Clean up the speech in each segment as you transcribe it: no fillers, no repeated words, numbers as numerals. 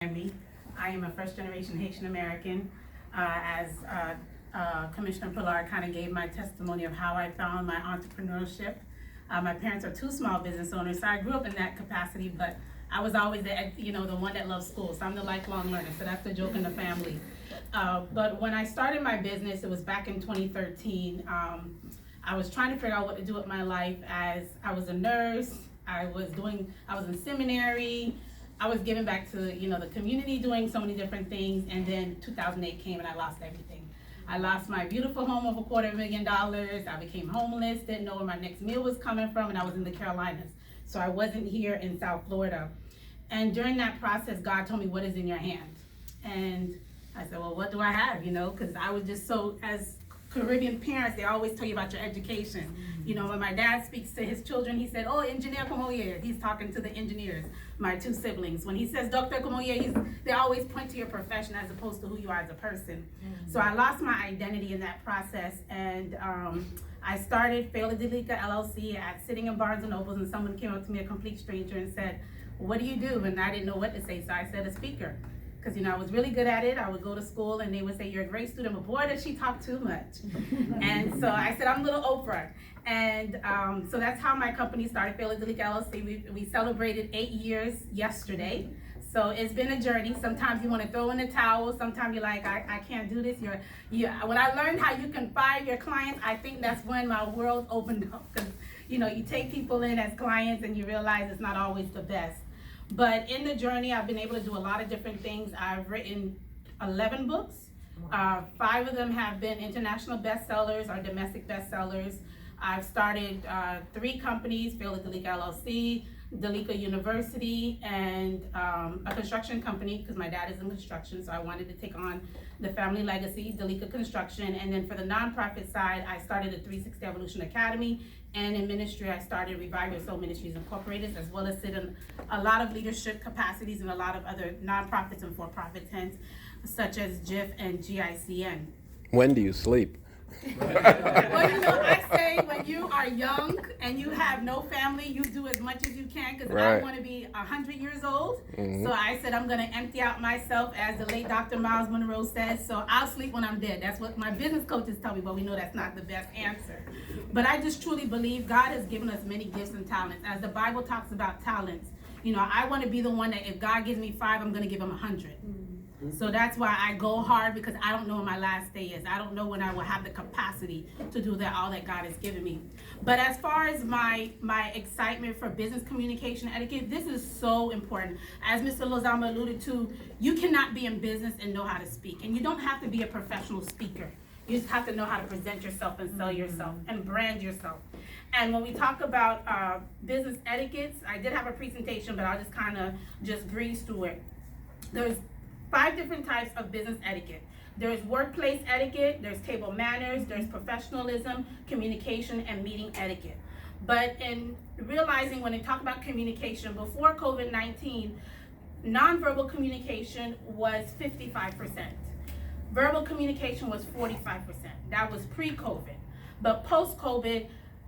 Me. I am a first-generation Haitian American. As Commissioner Pilar kind of gave my testimony of how I found my entrepreneurship. My parents are two small business owners, so I grew up in that capacity, but I was always the one that loved school, so I'm the lifelong learner, so that's the joke in the family. But when I started my business, it was back in 2013. I was trying to figure out what to do with my life as I was a nurse, I was in seminary, I was giving back to the community, doing so many different things, and then 2008 came and I lost everything. I lost my beautiful home of $250,000. I became homeless, didn't know where my next meal was coming from, and I was in the Carolinas. So I wasn't here in South Florida. And during that process, God told me, what is in your hand? And I said, well, what do I have? Because I was just so, as Caribbean parents, they always tell you about your education. When my dad speaks to his children, he said, oh, engineer como here. He's talking to the engineers, my two siblings. When he says doctor como here, they always point to your profession as opposed to who you are as a person. So I lost my identity in that process, and I started Fela Delica LLC at sitting in Barnes and Nobles, and someone came up to me, a complete stranger, and said, what do you do? And I didn't know what to say, so I said a speaker. Because I was really good at it. I would go to school and they would say, you're a great student, but boy, does she talk too much. And so I said, I'm little Oprah. And so that's how my company started, Fela Delica LLC. We celebrated 8 years yesterday. So it's been a journey. Sometimes you want to throw in the towel. Sometimes you're like, I can't do this. When I learned how you can fire your clients, I think that's when my world opened up. Because you take people in as clients and you realize it's not always the best. But in the journey, I've been able to do a lot of different things. I've written 11 books. 5 of them have been international bestsellers or domestic bestsellers. I've started 3 companies, Fela Delica LLC, Delica University, and a construction company, because my dad is in construction, so I wanted to take on the family legacy, Delica Construction. And then for the nonprofit side, I started a 360 Evolution Academy, and in ministry, I started Revive Your Soul Ministries Incorporated, as well as sit in a lot of leadership capacities in a lot of other nonprofits and for-profit ents, such as JIF and GICN. When do you sleep? Well, I say when you are young and you have no family, you do as much as you can, because I want to be 100 years old. So I said I'm going to empty out myself, as the late Dr. Miles Monroe says, so I'll sleep when I'm dead. That's what my business coaches tell me, but we know that's not the best answer. But I just truly believe God has given us many gifts and talents. As the Bible talks about talents, I want to be the one that if God gives me 5, I'm going to give him 100. So that's why I go hard, because I don't know when my last day is. I don't know when I will have the capacity to do all that God has given me. But as far as my excitement for business communication etiquette, this is so important. As Mr. Lozama alluded to, you cannot be in business and know how to speak. And you don't have to be a professional speaker. You just have to know how to present yourself and sell yourself and brand yourself. And when we talk about business etiquettes, I did have a presentation, but I'll just breeze through it. There's 5 different types of business etiquette. There's workplace etiquette, there's table manners, there's professionalism, communication, and meeting etiquette. But in realizing when they talk about communication, before COVID-19, nonverbal communication was 55%. Verbal communication was 45%. That was pre-COVID. But post-COVID,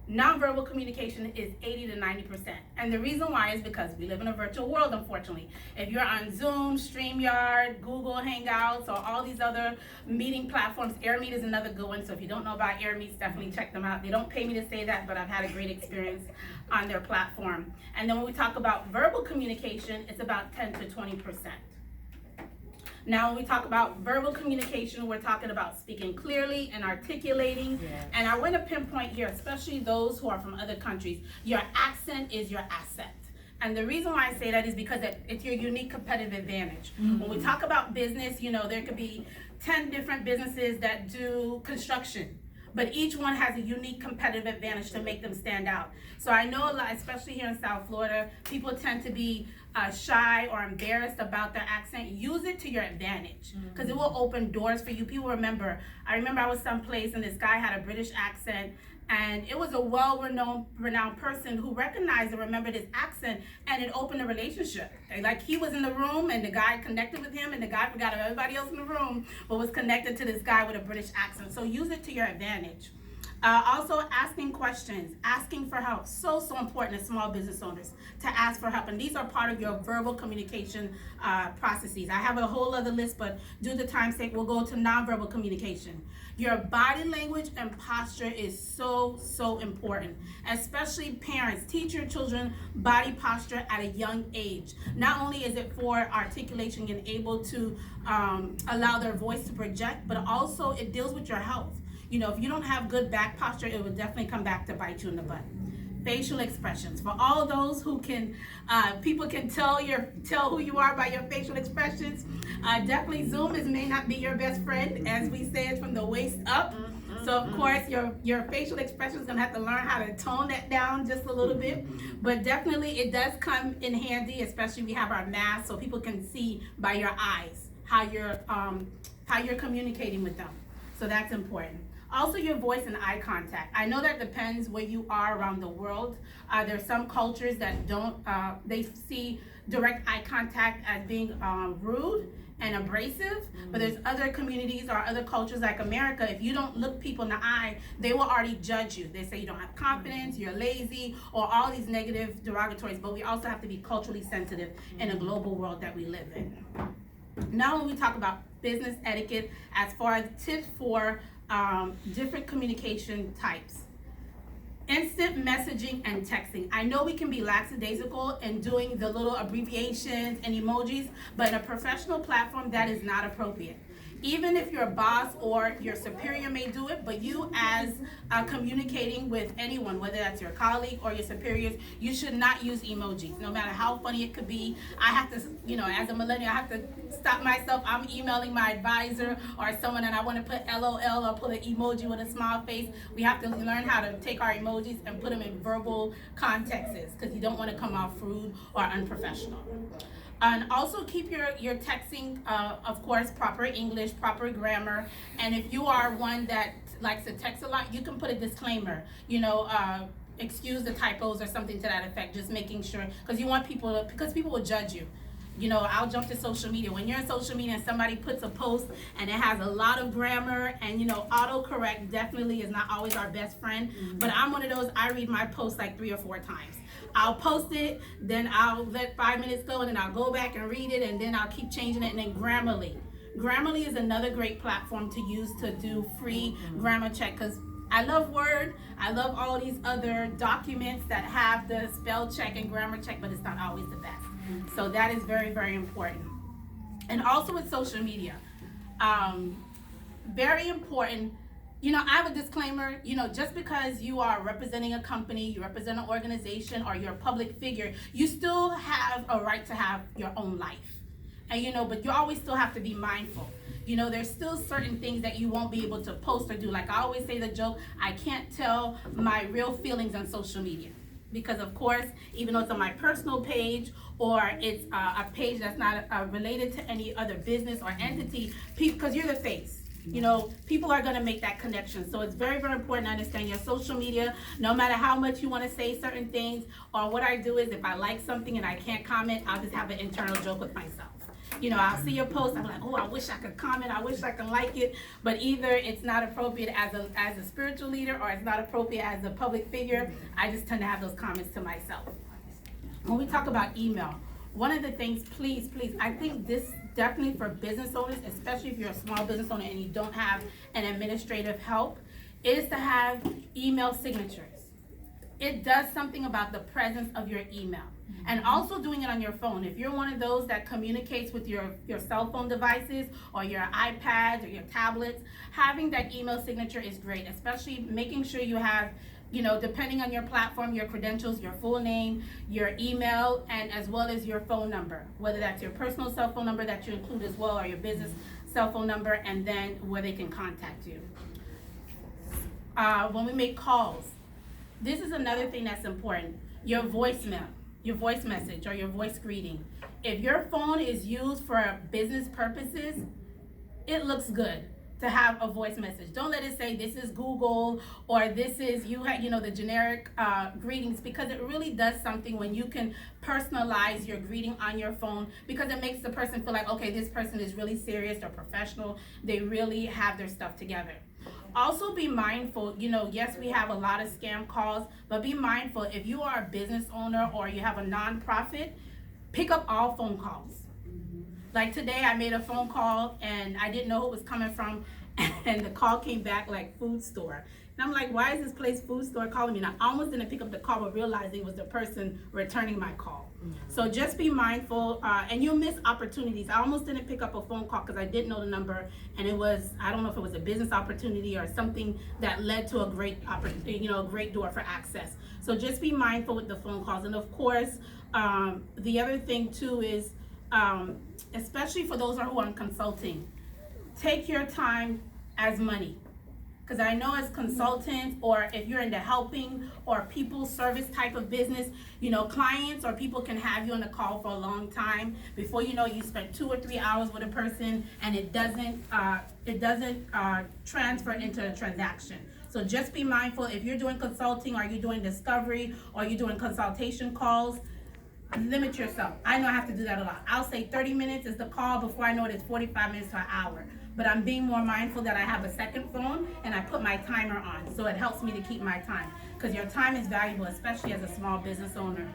nonverbal communication is 80 to 90%. And the reason why is because we live in a virtual world, unfortunately. If you're on Zoom, StreamYard, Google Hangouts, or all these other meeting platforms, AirMeet is another good one. So if you don't know about AirMeet, definitely check them out. They don't pay me to say that, but I've had a great experience on their platform. And then when we talk about verbal communication, it's about 10 to 20%. Now, when we talk about verbal communication, we're talking about speaking clearly and articulating. And I want to pinpoint here, especially those who are from other countries, your accent is your asset. And the reason why I say that is because it's your unique competitive advantage. When we talk about business, there could be 10 different businesses that do construction, but each one has a unique competitive advantage to make them stand out. So I know a lot, especially here in South Florida, people tend to be shy or embarrassed about their accent. Use it to your advantage, because it will open doors for you. People remember, I remember I was someplace and this guy had a British accent, and it was a renowned person who recognized and remembered his accent, and it opened a relationship. Like, he was in the room and the guy connected with him, and the guy forgot about everybody else in the room, but was connected to this guy with a British accent. So use it to your advantage. Also, asking questions, asking for help. So important as small business owners to ask for help. And these are part of your verbal communication processes. I have a whole other list, but due to time's sake, we'll go to nonverbal communication. Your body language and posture is so important. Especially parents, teach your children body posture at a young age. Not only is it for articulation and able to allow their voice to project, but also it deals with your health. You know, if you don't have good back posture, it will definitely come back to bite you in the butt. Facial expressions. For all those who can, people can tell who you are by your facial expressions. Definitely Zoom may not be your best friend, as we say it's from the waist up. So of course your facial expression is gonna have to learn how to tone that down just a little bit. But definitely it does come in handy, especially we have our masks, so people can see by your eyes how you're communicating with them. So that's important. Also, your voice and eye contact. I know that depends where you are around the world. There's some cultures that don't, they see direct eye contact as being rude and abrasive, but there's other communities or other cultures like America, if you don't look people in the eye, they will already judge you. They say you don't have confidence, you're lazy, or all these negative derogatories, but we also have to be culturally sensitive in a global world that we live in. Now when we talk about business etiquette, as far as tips for different communication types. Instant messaging and texting. I know we can be lackadaisical in doing the little abbreviations and emojis, but in a professional platform, that is not appropriate. Even if your boss or your superior may do it, but you as communicating with anyone, whether that's your colleague or your superiors, you should not use emojis, no matter how funny it could be. I have to, you know, as a millennial, I have to stop myself. I'm emailing my advisor or someone and I want to put LOL or put an emoji with a smile face. We have to learn how to take our emojis and put them in verbal contexts because you don't want to come off rude or unprofessional. And also keep your texting, of course, proper English, proper grammar. And if you are one that likes to text a lot, you can put a disclaimer, you know, excuse the typos or something to that effect, just making sure, because you want people to, because people will judge you. You know, I'll jump to social media. When you're in social media and somebody puts a post and it has a lot of grammar and, you know, autocorrect definitely is not always our best friend. Mm-hmm. But I'm one of those, I read my posts like 3 or 4 times. I'll post it, then I'll let 5 minutes go, and then I'll go back and read it, and then I'll keep changing it. And then Grammarly. Grammarly is another great platform to use to do free grammar check, because I love Word. I love all these other documents that have the spell check and grammar check, but it's not always the best. So that is very, very important. And also with social media, very important. You know, I have a disclaimer, you know, just because you are representing a company, you represent an organization, or you're a public figure, you still have a right to have your own life. And, you know, but you always still have to be mindful. You know, there's still certain things that you won't be able to post or do. Like I always say the joke, I can't tell my real feelings on social media. Because of course, even though it's on my personal page or it's a page that's not related to any other business or entity, because you're the face. You know, people are going to make that connection. So it's very, very important to understand your social media, no matter how much you want to say certain things. Or what I do is if I like something and I can't comment, I'll just have an internal joke with myself. You know, I'll see your post, I'm like, oh, I wish I could comment, I wish I could like it. But either it's not appropriate as a spiritual leader or it's not appropriate as a public figure. I just tend to have those comments to myself. When we talk about email, one of the things, please, I think this definitely for business owners, especially if you're a small business owner and you don't have an administrative help, is to have email signatures. It does something about the presence of your email. And also doing it on your phone. If you're one of those that communicates with your cell phone devices or your iPads or your tablets, having that email signature is great, especially making sure you have, you know, depending on your platform, your credentials, your full name, your email, and as well as your phone number, whether that's your personal cell phone number that you include as well or your business cell phone number, and then where they can contact you. When we make calls, this is another thing that's important. Your voicemail, your voice message or your voice greeting. If your phone is used for business purposes, it looks good to have a voice message. Don't let it say this is Google or this is the generic greetings, because it really does something when you can personalize your greeting on your phone, because it makes the person feel like, okay, this person is really serious or professional. They really have their stuff together. Also be mindful, yes, we have a lot of scam calls, but be mindful if you are a business owner or you have a nonprofit, pick up all phone calls. Like today I made a phone call and I didn't know who it was coming from, and the call came back like food store. And I'm like, why is this place food store calling me? And I almost didn't pick up the call, but realized it was the person returning my call. So just be mindful, and you'll miss opportunities. I almost didn't pick up a phone call because I didn't know the number, and it was, I don't know if it was a business opportunity or something that led to a great opportunity, a great door for access. So just be mindful with the phone calls. And of course, the other thing too is, especially for those who are consulting, take your time as money. Because I know as consultants, or if you're into helping or people service type of business, clients or people can have you on the call for a long time. Before you know, you spent 2 or 3 hours with a person and it doesn't transfer into a transaction. So just be mindful if you're doing consulting or you're doing discovery or you're doing consultation calls, limit yourself. I know I have to do that a lot. I'll say 30 minutes is the call. Before I know it, it's 45 minutes to an hour. But I'm being more mindful that I have a second phone and I put my timer on. So it helps me to keep my time. Because your time is valuable, especially as a small business owner.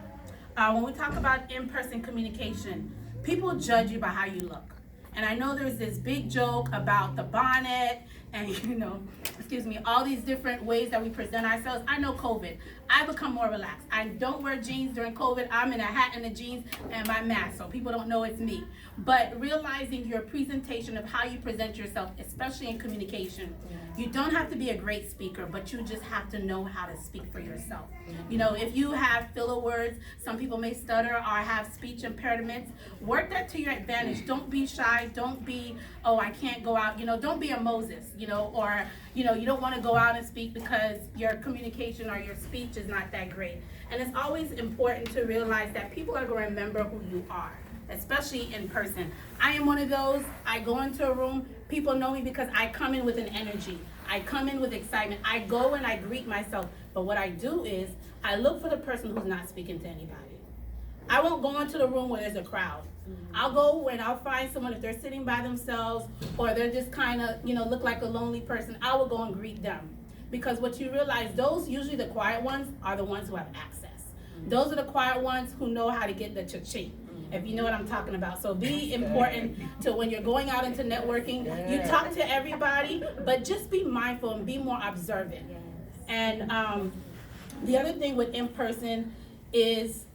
When we talk about in-person communication, people judge you by how you look. And I know there's this big joke about the bonnet and, all these different ways that we present ourselves. I know COVID, I become more relaxed. I don't wear jeans during COVID. I'm in a hat and the jeans and my mask, so people don't know it's me. But realizing your presentation of how you present yourself, especially in communication, you don't have to be a great speaker, but you just have to know how to speak for yourself. If you have filler words, some people may stutter or have speech impairments, work that to your advantage. Don't be shy. Don't be, oh, I can't go out. Don't be a Moses, or, you don't want to go out and speak because your communication or your speech is not that great. And it's always important to realize that people are going to remember who you are, especially in person. I am one of those. I go into a room, people know me because I come in with an energy. I come in with excitement. I go and I greet myself. But what I do is I look for the person who's not speaking to anybody. I won't go into the room where there's a crowd. I'll go and I'll find someone, if they're sitting by themselves or they're just kind of, look like a lonely person, I will go and greet them. Because what you realize, those, usually the quiet ones, are the ones who have access. Those are the quiet ones who know how to get the cha-ching, if you know what I'm talking about. So be important to when you're going out into networking, you talk to everybody, but just be mindful and be more observant. And the other thing with in-person is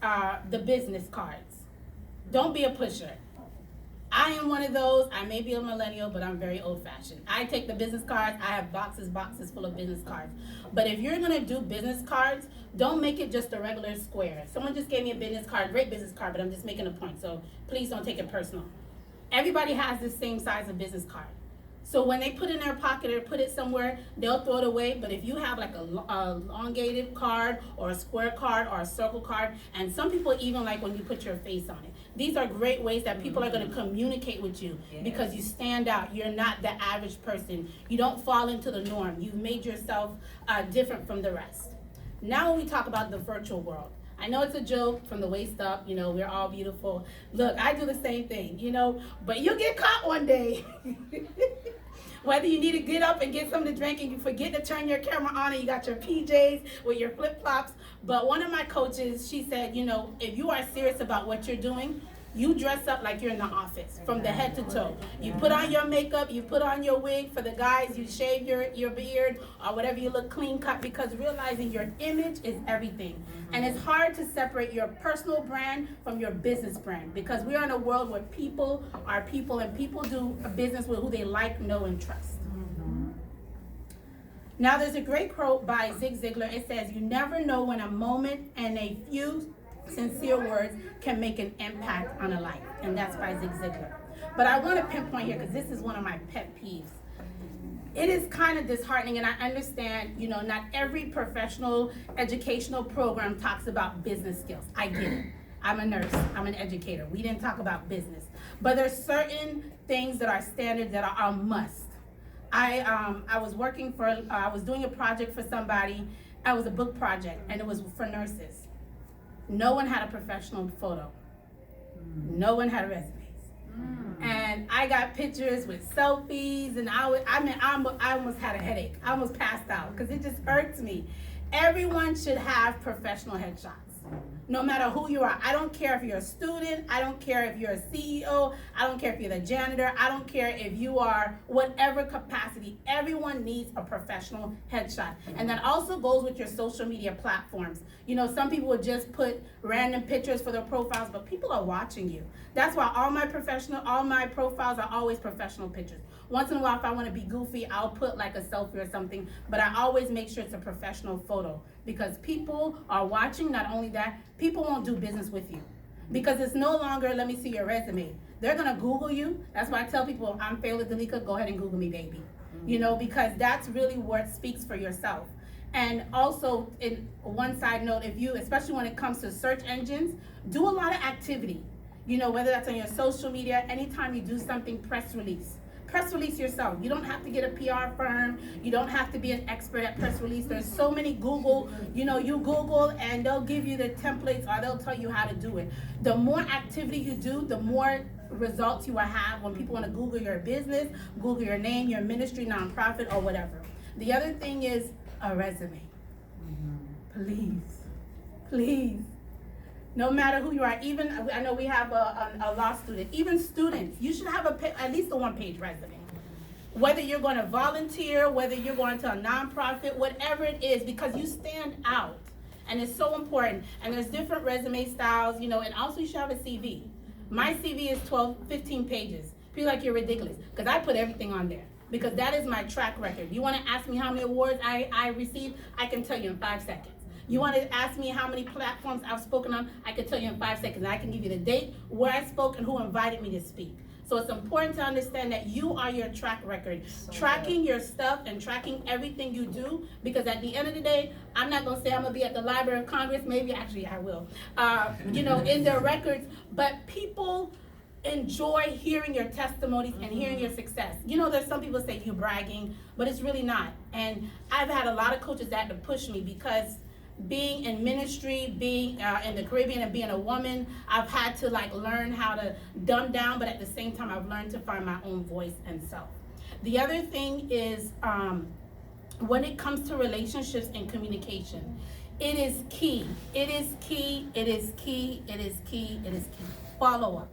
the business cards. Don't be a pusher. I am one of those. I may be a millennial, but I'm very old-fashioned. I take the business cards. I have boxes full of business cards. But if you're going to do business cards, don't make it just a regular square. Someone just gave me a business card, great business card, but I'm just making a point, so please don't take it personal. Everybody has the same size of business card. So when they put it in their pocket or put it somewhere, they'll throw it away. But if you have like a elongated card or a square card or a circle card, and some people even like when you put your face on it. These are great ways that people are going to communicate with you because you stand out. You're not the average person. You don't fall into the norm. You've made yourself different from the rest. Now when we talk about the virtual world, I know it's a joke from the waist up, we're all beautiful. Look, I do the same thing, but you'll get caught one day. Whether you need to get up and get something to drink and you forget to turn your camera on and you got your PJs with your flip-flops. But one of my coaches, she said, if you are serious about what you're doing, you dress up like you're in the office from the head to toe. You put on your makeup, you put on your wig. For the guys, you shave your beard or whatever, you look clean cut, because realizing your image is everything. And it's hard to separate your personal brand from your business brand, because we are in a world where people are people and people do business with who they like, know, and trust. Now there's a great quote by Zig Ziglar. It says, "You never know when a moment and a few sincere words can make an impact on a life." And that's by Zig Ziglar. But I want to pinpoint here, because this is one of my pet peeves. It is kind of disheartening, and I understand, not every professional educational program talks about business skills. I get it. I'm a nurse. I'm an educator. We didn't talk about business. But there's certain things that are standard that are a must. I was doing a project for somebody. It was a book project, and it was for nurses. No one had a professional photo. No one had resumes. And I I got pictures with selfies, and I almost had a headache. I almost passed out because it just hurts me. Everyone should have professional headshots, no matter who you are. I don't care if you're a student. I don't care if you're a CEO. I don't care if you're the janitor. I don't care if you are whatever capacity. Everyone needs a professional headshot. And that also goes with your social media platforms. You know, some people would just put random pictures for their profiles, but people are watching you. That's why all my profiles are always professional pictures. Once in a while, if I want to be goofy, I'll put like a selfie or something, but I always make sure it's a professional photo because people are watching. Not only that, people won't do business with you because it's no longer, let me see your resume. They're going to Google you. That's why I tell people, I'm Fayla Dalika, go ahead and Google me, baby. You know, because that's really what speaks for yourself. And also, in one side note, if you, especially when it comes to search engines, do a lot of activity. You know, whether that's on your social media, anytime you do something, press release. Press release yourself. You don't have to get a PR firm. You don't have to be an expert at press release. There's so many Google, you know, you Google and they'll give you the templates or they'll tell you how to do it. The more activity you do, the more results you will have when people want to Google your business, Google your name, your ministry, nonprofit, or whatever. The other thing is a resume. Please. No matter who you are, even, I know we have a law student, even students, you should have at least a one-page resume. Whether you're going to volunteer, whether you're going to a nonprofit, whatever it is, because you stand out. And it's so important. And there's different resume styles, you know, and also you should have a CV. My CV is 15 pages. People like you're ridiculous, because I put everything on there. Because that is my track record. You want to ask me how many awards I received? I can tell you in 5 seconds. You want to ask me how many platforms I've spoken on? I can tell you in 5 seconds. I can give you the date, where I spoke, and who invited me to speak. So it's important to understand that you are your track record. Tracking your stuff and tracking everything you do, because at the end of the day, I'm not going to say I'm going to be at the Library of Congress. Maybe, actually, I will. You know, in their records. But people enjoy hearing your testimonies and hearing your success. You know, there's some people say you're bragging, but it's really not. And I've had a lot of coaches that had to push me because being in ministry, being in the Caribbean and being a woman, I've had to like learn how to dumb down, but at the same time, I've learned to find my own voice and self. The other thing is when it comes to relationships and communication, it is key. Follow up.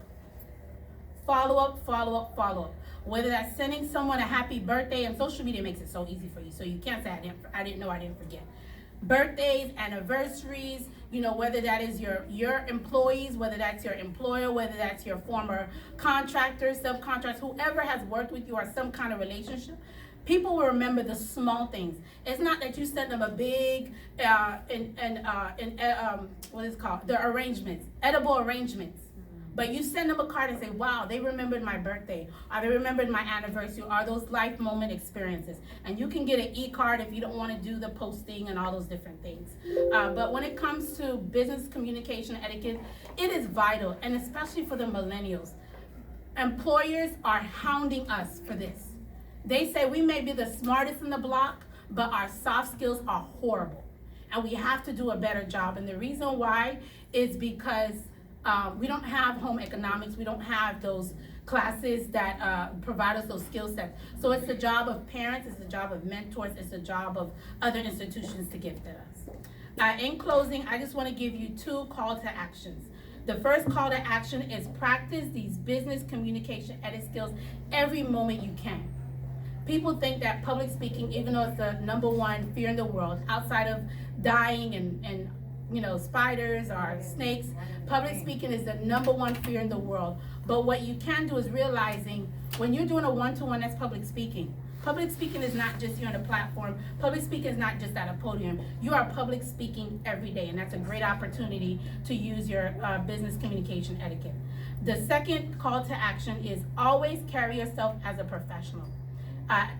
Whether that's sending someone a happy birthday, and social media makes it so easy for you, so you can't say I didn't forget. Birthdays, anniversaries, you know, whether that is your employees, whether that's your employer, whether that's your former contractors, subcontractors, whoever has worked with you or some kind of relationship, people will remember the small things. It's not that you send them a big, what is it called? The arrangements, edible arrangements. But you send them a card and say, wow, they remembered my birthday, or they remembered my anniversary, or those life moment experiences. And you can get an e-card if you don't want to do the posting and all those different things. But when it comes to business communication etiquette, it is vital, and especially for the millennials. Employers are hounding us for this. They say we may be the smartest in the block, but our soft skills are horrible. And we have to do a better job. And the reason why is because we don't have home economics. We don't have those classes that provide us those skill sets. So it's the job of parents, it's the job of mentors, it's the job of other institutions to give to us. In closing, I just want to give you 2 call to actions. The first call to action is practice these business communication etiquette skills every moment you can. People think that public speaking, even though it's the #1 fear in the world, outside of dying and you know, spiders or snakes, public speaking is the #1 fear in the world. But what you can do is realizing when you're doing a one-to-one, that's public speaking. Public speaking is not just you on a platform. Public speaking is not just at a podium. You are public speaking every day, and that's a great opportunity to use your business communication etiquette. The second call to action is always carry yourself as a professional,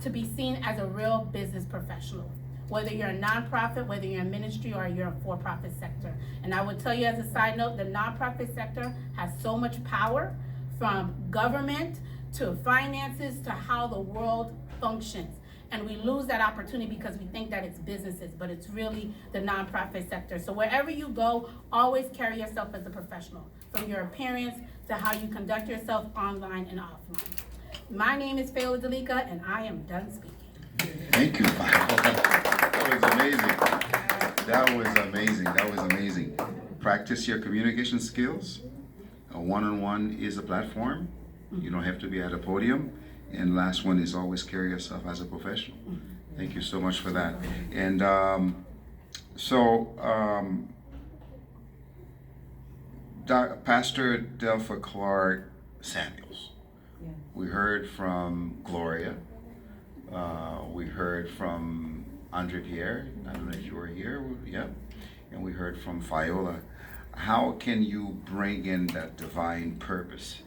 to be seen as a real business professional. Whether you're a nonprofit, whether you're in ministry, or you're a for-profit sector. And I would tell you as a side note, the nonprofit sector has so much power, from government to finances to how the world functions. And we lose that opportunity because we think that it's businesses, but it's really the nonprofit sector. So wherever you go, always carry yourself as a professional, from your appearance to how you conduct yourself online and offline. My name is Fela Dalika, and I am done speaking. Thank you. That was amazing. That was amazing. That was amazing. Practice your communication skills. A one-on-one is a platform. You don't have to be at a podium. And last one is always carry yourself as a professional. Thank you so much for that. And Pastor Delpha Clark Samuels. Yeah. We heard from Gloria. We heard from Andre Pierre. I don't know if you were here. Yeah. And we heard from Viola. How can you bring in that divine purpose